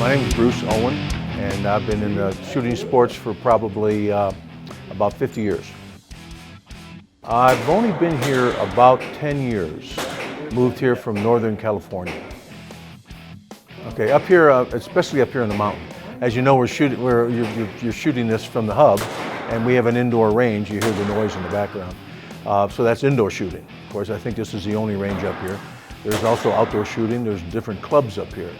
My name is Bruce Owen, and I've been in the shooting sports for probably about 50 years. I've only been here about 10 years. Moved here from Northern California. Okay, up here, especially up here in the mountain. As you know, you're shooting this from the hub, and we have an indoor range. You hear the noise in the background. So that's indoor shooting. Of course, I think this is the only range up here. There's also outdoor shooting. There's different clubs up here.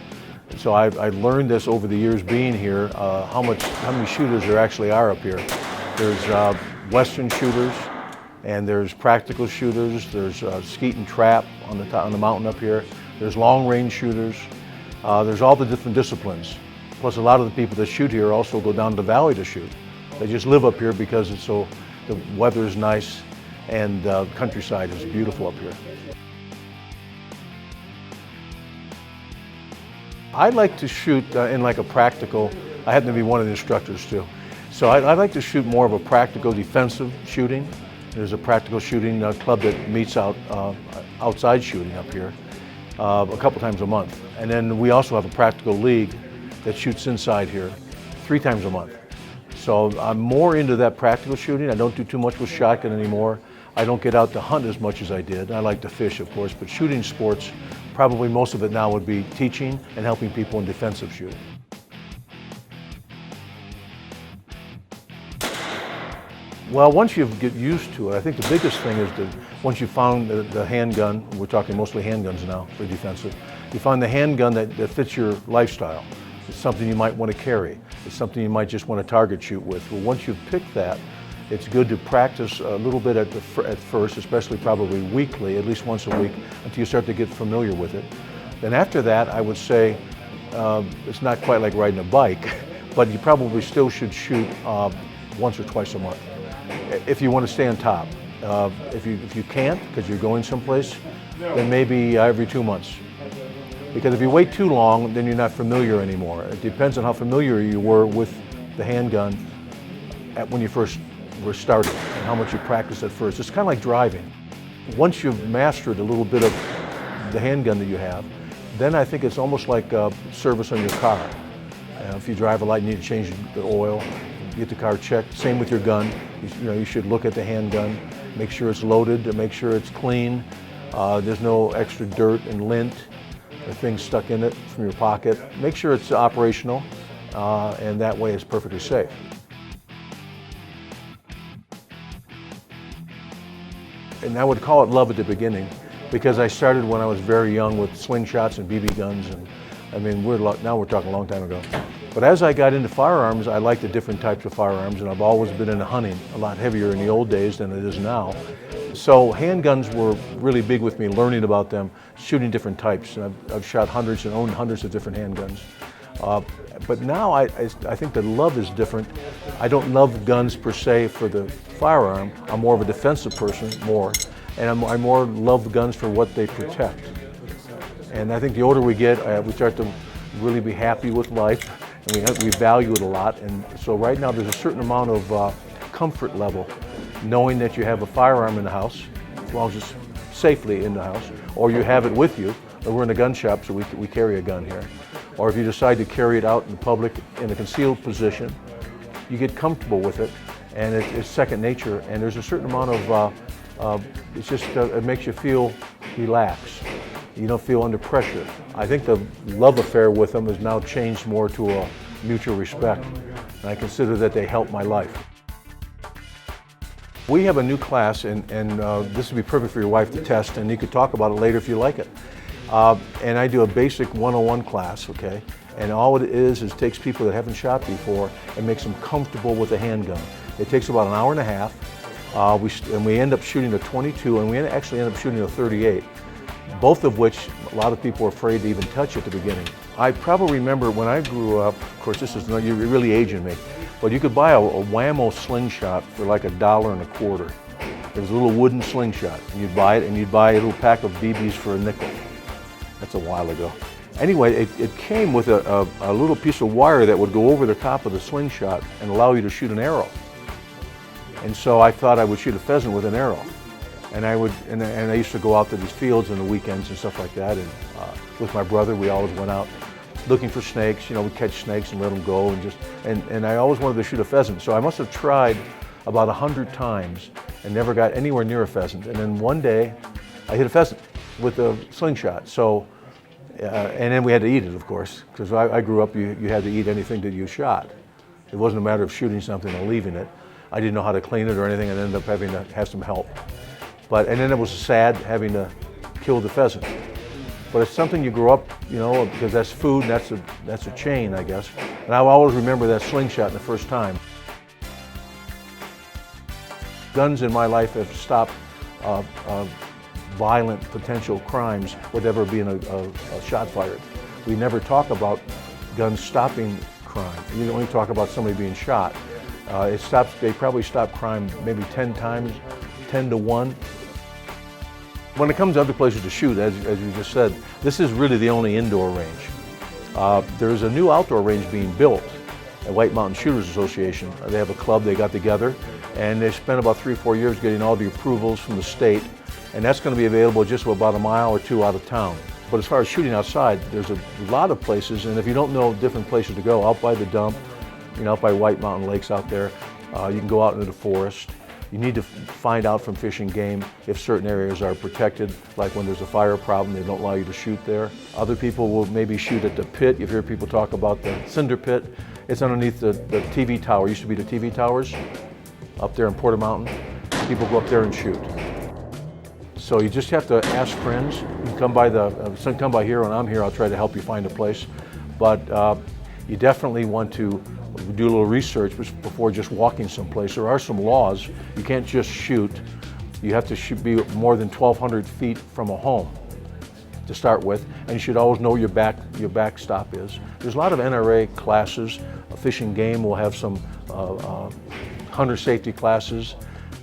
So I learned this over the years being here, how many shooters there actually are up here. There's Western shooters, and there's practical shooters. There's skeet and trap on the mountain up here. There's long range shooters. There's all the different disciplines. Plus, a lot of the people that shoot here also go down to the valley to shoot. They just live up here because the weather's nice and the countryside is beautiful up here. I like to shoot in like a practical. I happen to be one of the instructors too. So I like to shoot more of a practical defensive shooting. There's a practical shooting club that meets outside shooting up here a couple times a month. And then we also have a practical league that shoots inside here 3 times a month. So I'm more into that practical shooting. I don't do too much with shotgun anymore. I don't get out to hunt as much as I did. I like to fish, of course, but shooting sports, probably most of it now would be teaching and helping people in defensive shooting. Well, once you get used to it, I think the biggest thing is that once you found the handgun, we're talking mostly handguns now for defensive, you find the handgun that fits your lifestyle. It's something you might want to carry. It's something you might just want to target shoot with. Well, once you've picked that, it's good to practice a little bit at first, especially probably weekly, at least once a week, until you start to get familiar with it. Then after that, I would say it's not quite like riding a bike, but you probably still should shoot once or twice a month if you want to stay on top. If you can't, because you're going someplace, then maybe every 2 months. Because if you wait too long, then you're not familiar anymore. It depends on how familiar you were with the handgun when you first were starting and how much you practiced at first. It's kind of like driving. Once you've mastered a little bit of the handgun that you have, then I think it's almost like service on your car. If you drive a lot, you need to change the oil, get the car checked. Same with your gun. You should look at the handgun, make sure it's loaded, make sure it's clean. There's no extra dirt and lint or things stuck in it from your pocket. Make sure it's operational, and that way it's perfectly safe. And I would call it love at the beginning, because I started when I was very young with slingshots and BB guns, and I mean now we're talking a long time ago. But as I got into firearms, I liked the different types of firearms, and I've always been into hunting, a lot heavier in the old days than it is now. So handguns were really big with me, learning about them, shooting different types. And I've shot hundreds and owned hundreds of different handguns. But now I think the love is different. I don't love guns per se for the firearm. I'm more of a defensive person, and I more love guns for what they protect. And I think the older we get, we start to really be happy with life, and we value it a lot. And so right now there's a certain amount of comfort level, knowing that you have a firearm in the house, as long as it's safely in the house, or you have it with you. We're in a gun shop, so we carry a gun here. Or if you decide to carry it out in public in a concealed position, you get comfortable with it, and it's second nature. And there's a certain amount of, it makes you feel relaxed. You don't feel under pressure. I think the love affair with them has now changed more to a mutual respect, and I consider that they help my life. We have a new class, and this would be perfect for your wife to test, and you could talk about it later if you like it. And I do a basic 101 class, okay? And all it is takes people that haven't shot before and makes them comfortable with a handgun. It takes about an hour and a half, and we end up shooting a 22, and we actually end up shooting a 38, both of which a lot of people are afraid to even touch at the beginning. I probably remember when I grew up, of course you're really aging me, but you could buy a Whammo slingshot for like $1.25. It was a little wooden slingshot, and you'd buy it, and you'd buy a little pack of BBs for a nickel. That's a while ago. Anyway, it came with a little piece of wire that would go over the top of the slingshot and allow you to shoot an arrow. And so I thought I would shoot a pheasant with an arrow. And I used to go out to these fields on the weekends and stuff like that. And with my brother, we always went out looking for snakes. You know, we'd catch snakes and let them go, and I always wanted to shoot a pheasant. So I must have tried about 100 times and never got anywhere near a pheasant. And then one day, I hit a pheasant with a slingshot. So, and then we had to eat it, of course, because I grew up, you had to eat anything that you shot. It wasn't a matter of shooting something and leaving it. I didn't know how to clean it or anything, and ended up having to have some help. And then it was sad having to kill the pheasant. But it's something you grew up, you know, because that's food, and that's a chain, I guess. And I always remember that slingshot the first time. Guns in my life have stopped violent potential crimes with ever being a shot fired. We never talk about guns stopping crime. You only talk about somebody being shot. They probably stop crime maybe 10 times, 10 to 1. When it comes to other places to shoot, as you just said, this is really the only indoor range. There's a new outdoor range being built at White Mountain Shooters Association. They have a club, they got together, and they spent about 3 or 4 years getting all the approvals from the state, and that's going to be available just about a mile or two out of town. But as far as shooting outside, there's a lot of places, and if you don't know different places to go, out by the dump, you know, out by White Mountain Lakes out there, you can go out into the forest. You need to find out from Fish and Game if certain areas are protected, like when there's a fire problem, they don't allow you to shoot there. Other people will maybe shoot at the pit. You hear people talk about the cinder pit. It's underneath the TV tower. It used to be the TV towers up there in Porter Mountain. People go up there and shoot. So you just have to ask friends. You can come by here when I'm here. I'll try to help you find a place. But you definitely want to do a little research before just walking someplace. There are some laws. You can't just shoot. You have to be more than 1,200 feet from a home to start with, and you should always know your backstop is. There's a lot of NRA classes. Fish and Game will have some hunter safety classes.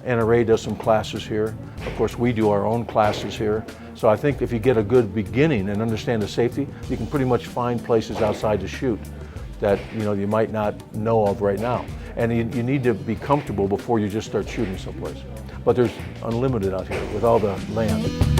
NRA does some classes here. Of course, we do our own classes here. So I think if you get a good beginning and understand the safety, you can pretty much find places outside to shoot that you might not know of right now. And you need to be comfortable before you just start shooting someplace. But there's unlimited out here with all the land.